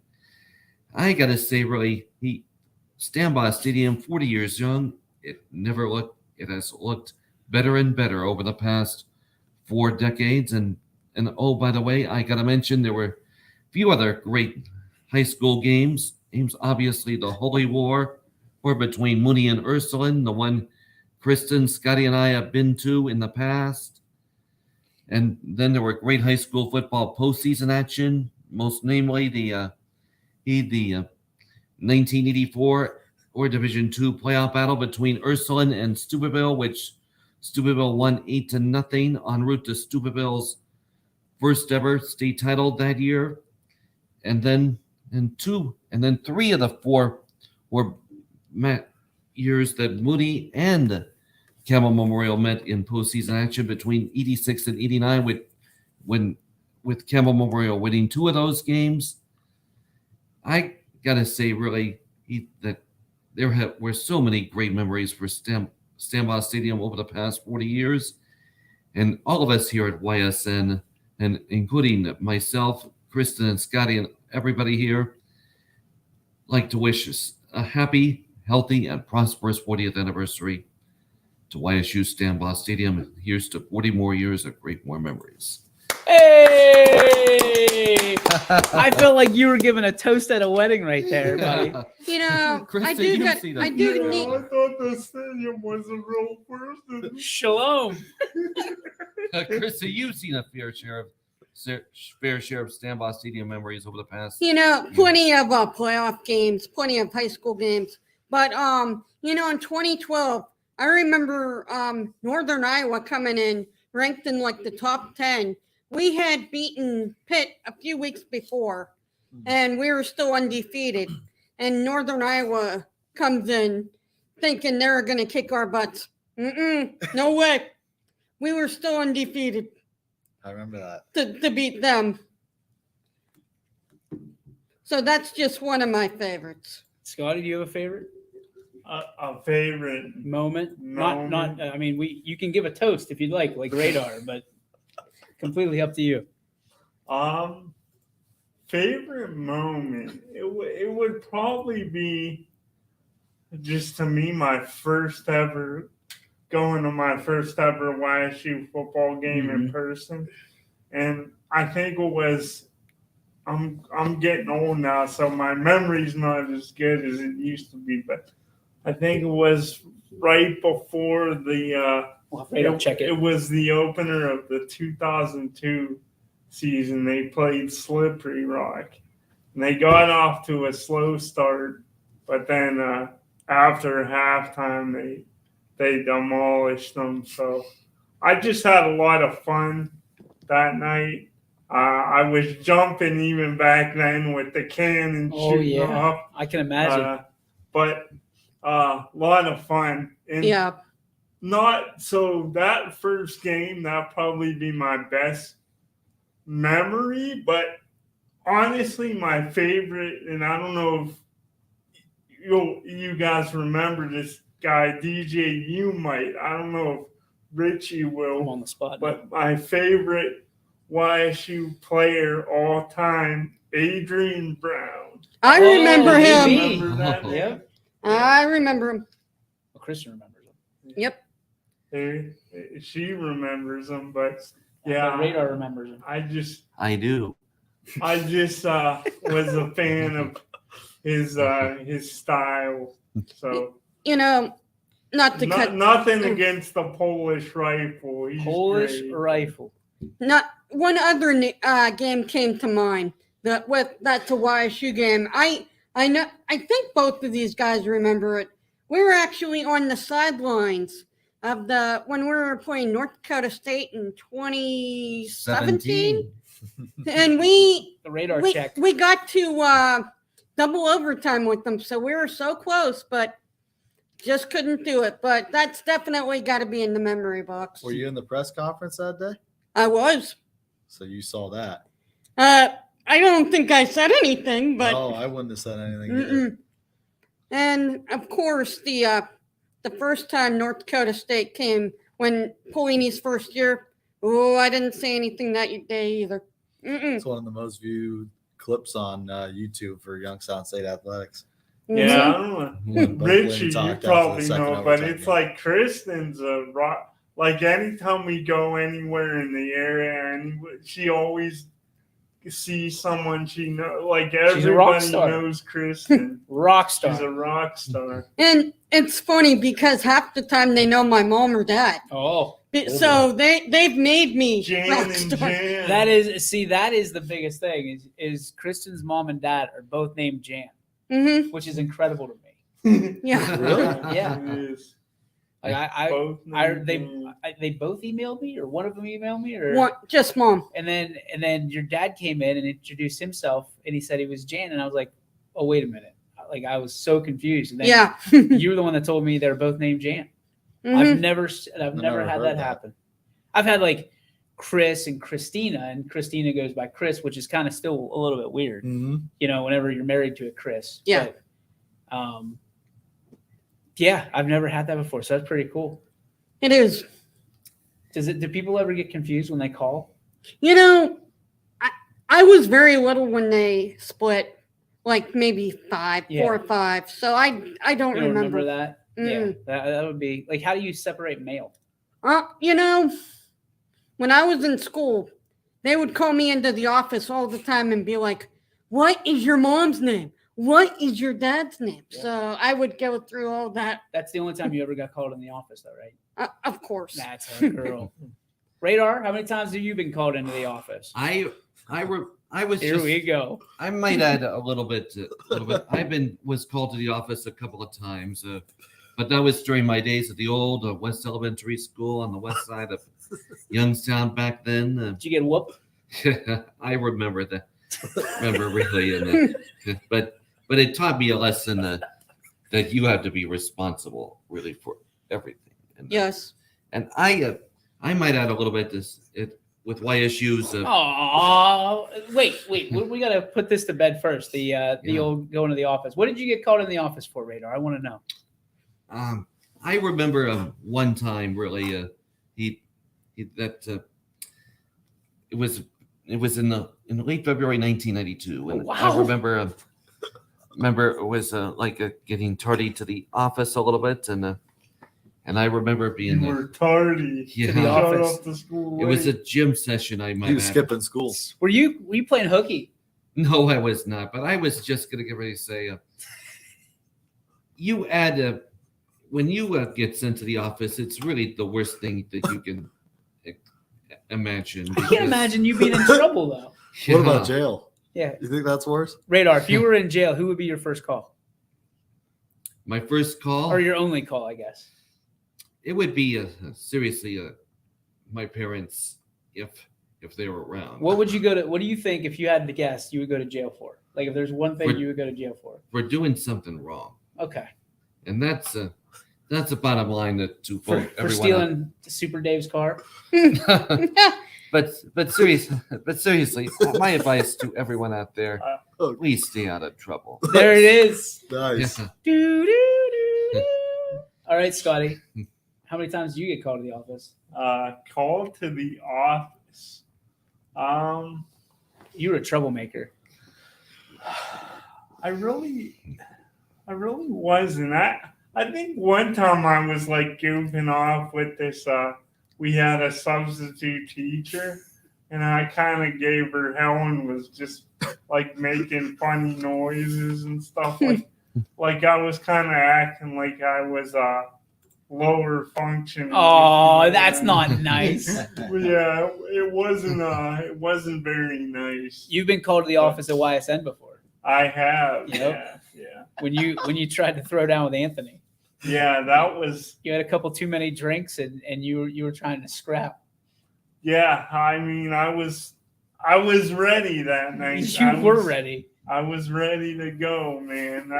I got to say, really, Stambaugh Stadium, 40 years young, it has looked better and better over the past 4 decades. And oh, by the way, I got to mention there were a few other great high school games. Obviously, the Holy War between Mooney and Ursuline, the one Kristen, Scotty, and I have been to in the past. And then there were great high school football postseason action, most namely the 1984 or Division II playoff battle between Ursuline and Steubenville, which Steubenville won 8-0 en route to Steubenville's first ever state title that year. And then 3 of the 4 were years that Moody and Campbell Memorial met in postseason action between 86 and 89, with Campbell Memorial winning 2 of those games. I gotta say, really, that there were so many great memories for Stambaugh Stadium over the past 40 years, and all of us here at YSN, and including myself, Kristen, and Scotty, and everybody here, like to wish us a happy, healthy, and prosperous 40th anniversary to YSU Stambaugh Stadium. Here's to 40 more years of great war memories. Hey! I felt like you were giving a toast at a wedding right there, buddy. You know, Kristen, I do you got, see that. I do Yeah, need. I thought the stadium was a real person. Shalom. Kristen, you've seen a fair share of Stambaugh Stadium memories over the past. You know, plenty of playoff games, plenty of high school games. But, you know, in 2012, I remember Northern Iowa coming in ranked in like the top 10. We had beaten Pitt a few weeks before, and we were still undefeated. And Northern Iowa comes in thinking they're going to kick our butts. No way. We were still undefeated. I remember that. To beat them. So that's just one of my favorites. Scotty, do you have a favorite A favorite moment? moment? Not. I mean, you can give a toast if you'd like Radar, but completely up to you. Favorite moment. It would probably be just to me going to my first ever YSU football game in person. And I think it was, I'm getting old now, so my memory's not as good as it used to be, but I think it was right before it was the opener of the 2002 season. They played Slippery Rock, and they got off to a slow start, but then after halftime, they demolished them. So I just had a lot of fun that night. I was jumping even back then with the cannon shooting off. I can imagine. But a lot of fun. And that first game, that'd probably be my best memory. But honestly, my favorite, and I don't know if you guys remember this guy, DJ, you might. I don't know if Richie will. I'm on the spot. But my favorite YSU player all time, Adrian Brown. I remember him. Remember that name? Yeah. I remember him. Well, Christian remembers him. Yep. She remembers him, but But Radar remembers him. I do. I just was a fan of his style. So you know, nothing against the Polish rifle. He's Polish great. rifle. Not one other game came to mind that's a YSU game. I think both of these guys remember it. We were actually on the sidelines of when we were playing North Dakota State in 2017, and the Radar check. We got to double overtime with them, so we were so close, but just couldn't do it. But that's definitely got to be in the memory box. Were you in the press conference that day? I was. So you saw that. I don't think I said anything, but no, I wouldn't have said anything either. And of course, the first time North Dakota State came when Polini's first year, I didn't say anything that day either. It's one of the most viewed clips on YouTube for Youngstown State athletics. Yeah, I don't know. Richie, you probably know, but it's like Kristen's a rock. Like anytime we go anywhere in the area, and she always sees someone she knows. Like everybody knows Kristen. Rock star. She's a rock star. And it's funny because half the time they know my mom or dad. Oh. So they've made me Jan rock and star. Jan. That is the biggest thing is Kristen's mom and dad are both named Jan, which is incredible to me. Yeah. Really? Yeah. It is. Like they both emailed me, or one of them emailed me, or just mom. And then your dad came in and introduced himself, and he said he was Jan, and I was like, oh, wait a minute. Like, I was so confused. And then you were the one that told me they're both named Jan. Mm-hmm. I've never had that happen. I've had like Chris and Christina, and Christina goes by Chris, which is kind of still a little bit weird. Mm-hmm. You know, whenever you're married to a Chris. Yeah. But, yeah, I've never had that before, so that's pretty cool. It is. Do people ever get confused when they call? You know, I was very little when they split, like maybe 4 or 5. So I don't remember that. Mm-hmm. Yeah, that would be like, how do you separate mail? You know, when I was in school, they would call me into the office all the time and be like, "What is your mom's name? What is your dad's name?" Yeah. So I would go through all that. That's the only time you ever got called in the office, though, right? Of course. That's a girl. Radar, how many times have you been called into the office? I was. Here we go. I might add a little bit. Was called to the office a couple of times, but that was during my days at the old West Elementary School on the west side of Youngstown back then. Did you get whooped? I remember that. Really, but it taught me a lesson that you have to be responsible really for everything. And, yes. And I might add a little bit with YSU's. Wait, we got to put this to bed first. The old going to the office. What did you get called in the office for, Radar? I want to know. I remember one time really it was in late February 1992, and I remember it was getting tardy to the office a little bit, and I remember being tardy to the office. To school it was a gym session. I might. You skipping school? Were you playing hooky? No, I was not. But I was just gonna get ready to say, you add when you get sent to the office, it's really the worst thing that you can imagine. I can't imagine you being in trouble though. What about jail? Yeah. You think that's worse? Radar, if you were in jail, who would be your first call? My first call? Or your only call, I guess. It would be seriously my parents if they were around. What would you go to? What do you think if you had to guess you would go to jail for? Like if there's one thing you would go to jail for? For doing something wrong. Okay. And that's the bottom line to for stealing Super Dave's car. But seriously, my advice to everyone out there: please stay out of trouble. There it is. Nice. All right, Scotty. How many times do you get called to the office? Called to the office. You were a troublemaker. I really wasn't. I think one time I was like goofing off with this. We had a substitute teacher, and I kind of gave her hell and was just like making funny noises and stuff. Like I was kind of acting like I was lower functioning. Oh, that's not nice. Yeah, it wasn't very nice. You've been called to the office at YSN before. I have. Yep. Yeah. When you tried to throw down with Anthony. Yeah, that was. You had a couple too many drinks, and you were trying to scrap. Yeah, I mean, I was ready that night. You were ready. I was ready to go, man.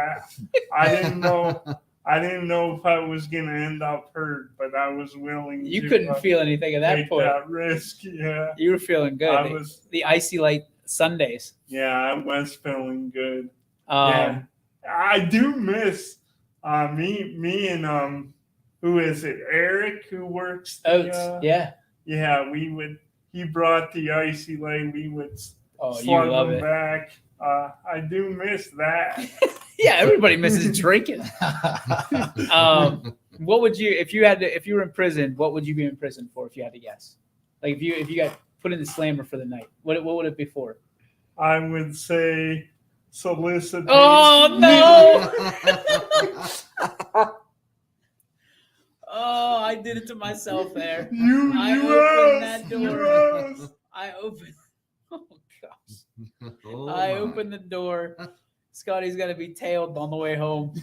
I didn't know. I didn't know if I was gonna end up hurt, but I was willing. You couldn't feel anything at that point. That risk, yeah. You were feeling good. The icy light Sundays. Yeah, I was feeling good. Yeah, I do miss me and who is it? Eric, who works. Oates. Yeah. Yeah, he brought the icy light. We would you love it. Back. I do miss that. Yeah, everybody misses drinking. What would you if you were in prison? What would you be in prison for if you had to guess? Like if you got put in the slammer for the night, what would it be for? I would say solicitation. Oh no! Oh, I did it to myself there. I opened that door. I opened. Oh gosh! I opened the door. Scotty's gonna be tailed on the way home.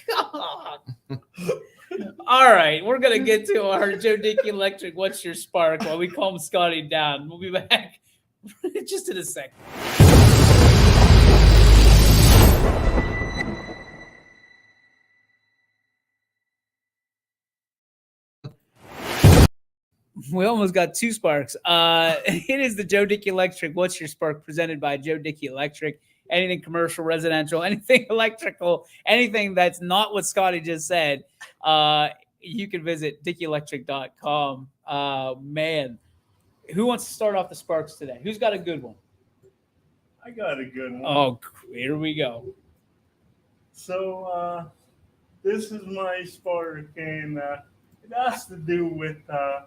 God. All right, we're gonna get to our Joe Dickey Electric. What's your spark? While we calm Scotty down, we'll be back just in a second. We almost got two sparks. It is the Joe Dickey Electric. What's your spark? Presented by Joe Dickey Electric. Anything commercial, residential, anything electrical, anything that's not what Scotty just said, you can visit DickeyElectric.com. Man, who wants to start off the sparks today? Who's got a good one? I got a good one. Oh, here we go. So this is my spark, and it has to do with the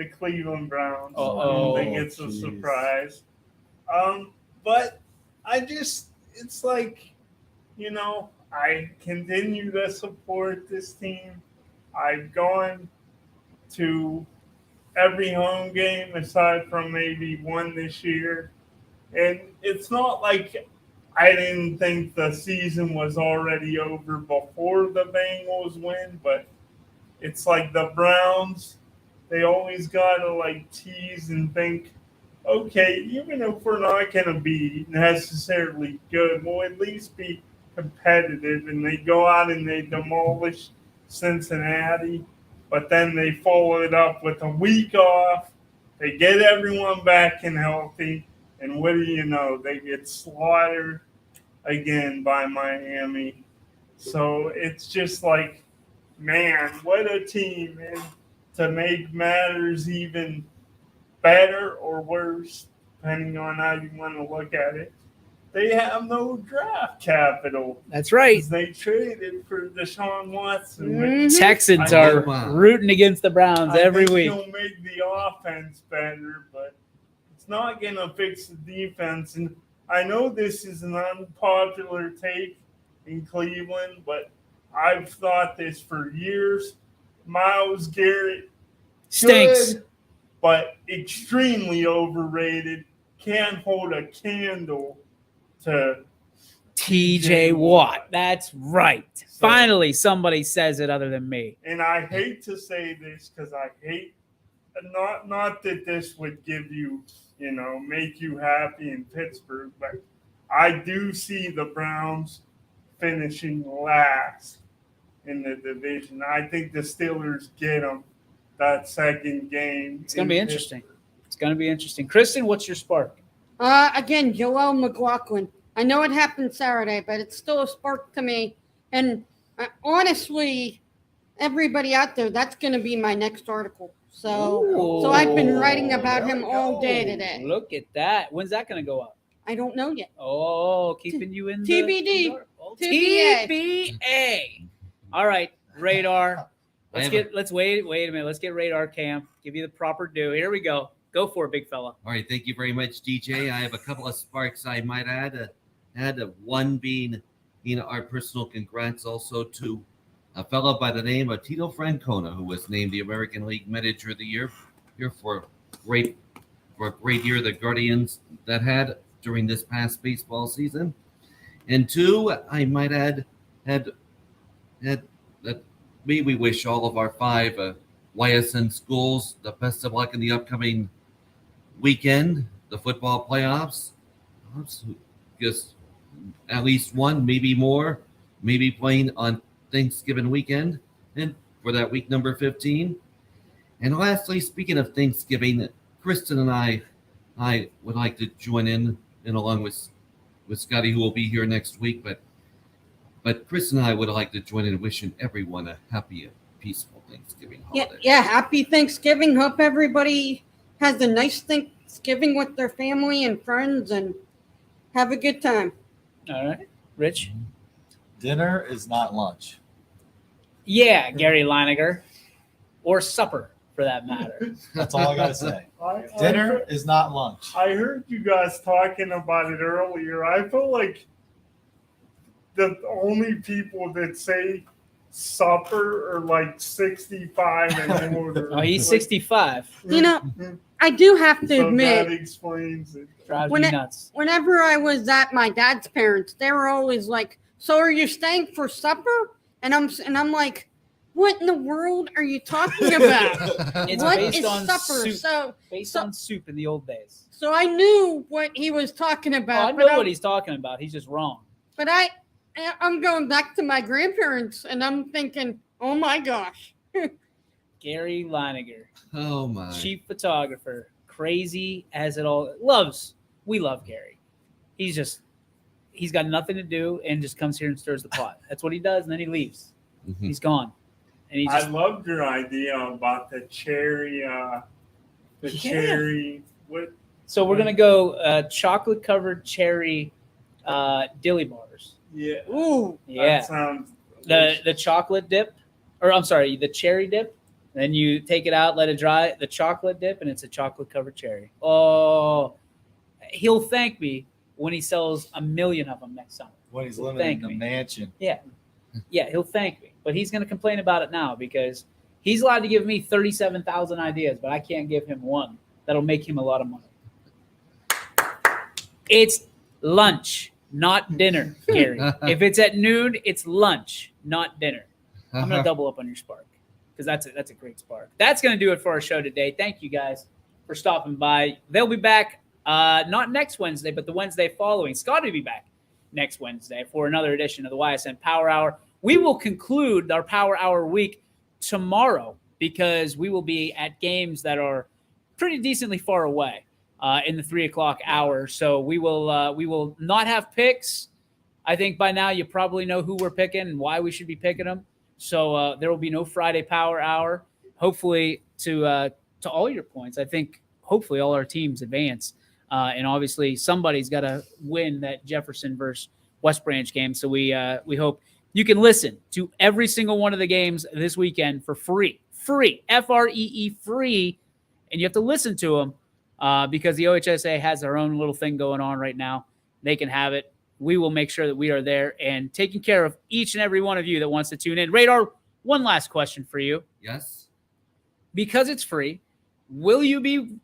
Cleveland Browns. I don't think it's a surprise. But it's like, I continue to support this team. I've gone to every home game aside from maybe one this year. And it's not like I didn't think the season was already over before the Bengals win, but it's like the Browns, they always got to tease and think, okay, even if we're not going to be necessarily good, we'll at least be competitive. And they go out and they demolish Cincinnati, but then they follow it up with a week off. They get everyone back and healthy. And what do you know? They get slaughtered again by Miami. So it's just like, man, what a team. And to make matters even better or worse, depending on how you want to look at it, they have no draft capital. That's right. They traded for Deshaun Watson. Mm-hmm. Texans are rooting against the Browns every week. It'll make the offense better, but it's not going to fix the defense. And I know this is an unpopular take in Cleveland, but I've thought this for years. Myles Garrett stinks, good, but extremely overrated. Can't hold a candle to TJ Watt. That's right. So, finally, somebody says it other than me. And I hate to say this because I hate not that this would give you, make you happy in Pittsburgh, but I do see the Browns finishing last in the division. I think the Steelers get them that second game. It's going to be interesting. It's going to be interesting. Kristen, what's your spark? Again, Joel McLaughlin. I know it happened Saturday, but it's still a spark to me. And honestly, everybody out there, that's going to be my next article. So I've been writing about him all day today. Look at that. When's that going to go up? I don't know yet. Oh, keeping you in TBD. TBA. All right, Radar. Let's wait a minute. Let's get Radar Cam. Give you the proper due. Here we go. Go for it, big fella. All right, thank you very much, DJ. I have a couple of sparks I might add. One being, our personal congrats also to a fellow by the name of Tito Francona, who was named the American League Manager of the Year here for a great year the Guardians that had during this past baseball season. And two, I might add, that we wish all of our 5 YSN schools the best of luck in the upcoming weekend, the football playoffs. Just at least one, maybe more, maybe playing on Thanksgiving weekend and for that week number 15. And lastly, speaking of Thanksgiving, Kristen and I would like to join in along with Scotty, who will be here next week, but Kristen and I would like to join in wishing everyone a happy and peaceful Thanksgiving holiday. Yeah, happy Thanksgiving. Hope everybody has a nice Thanksgiving with their family and friends and have a good time. All right. Rich? Dinner is not lunch. Yeah, Gary Lineker. Or supper, for that matter. That's all I got to say. Dinner is not lunch. I heard you guys talking about it earlier. I feel like the only people that say supper are 65 and older. Oh, he's 65. I do have to admit, that explains it. Drives me nuts. Whenever I was at my dad's parents, they were always like, "So are you staying for supper?" And I'm like, What in the world are you talking about? It's What based is on supper? soup. Based on soup in the old days. So I knew what he was talking about. I know what he's talking about. He's just wrong. But I'm going back to my grandparents, and I'm thinking, oh my gosh. Gary Leininger. Oh my. Chief photographer. Crazy as it all. We love Gary. He's got nothing to do and just comes here and stirs the pot. That's what he does, and then he leaves. Mm-hmm. He's gone. And I loved your idea about the cherry. Cherry. What? So we're gonna go chocolate covered cherry dilly bars. Yeah. Ooh. Yeah. That sounds. The chocolate dip, or I'm sorry, the cherry dip. Then you take it out, let it dry. The chocolate dip, and it's a chocolate covered cherry. Oh, he'll thank me when he sells 1 million of them next summer. When he's living in the mansion. Yeah, he'll thank me, but he's going to complain about it now because he's allowed to give me 37,000 ideas, but I can't give him one that'll make him a lot of money. It's lunch, not dinner, Gary. If it's at noon, it's lunch, not dinner. I'm going to double up on your spark because that's a great spark. That's going to do it for our show today. Thank you guys for stopping by. They'll be back not next Wednesday, but the Wednesday following. Scott will be back next Wednesday for another edition of the YSN Power Hour. We will conclude our Power Hour week tomorrow because we will be at games that are pretty decently far away in the 3 o'clock hour. So we will not have picks. I think by now you probably know who we're picking and why we should be picking them. So there will be no Friday Power Hour. Hopefully, to all your points, I think hopefully all our teams advance. And obviously somebody's got to win that Jefferson versus West Branch game. So we hope you can listen to every single one of the games this weekend for free, Free, free. And you have to listen to them because the OHSA has their own little thing going on right now. They can have it. We will make sure that we are there and taking care of each and every one of you that wants to tune in. Radar, one last question for you. Yes. Because it's free, will you be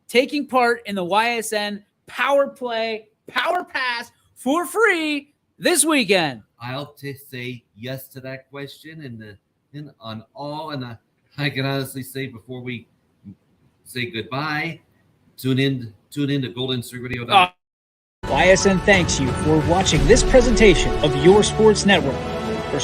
taking part in the YSN Power Play, Power Pass for free this weekend? I'll say yes to that question, and I can honestly say before we say goodbye, tune in to Golden Street Radio. YSN thanks you for watching this presentation of Your Sports Network. For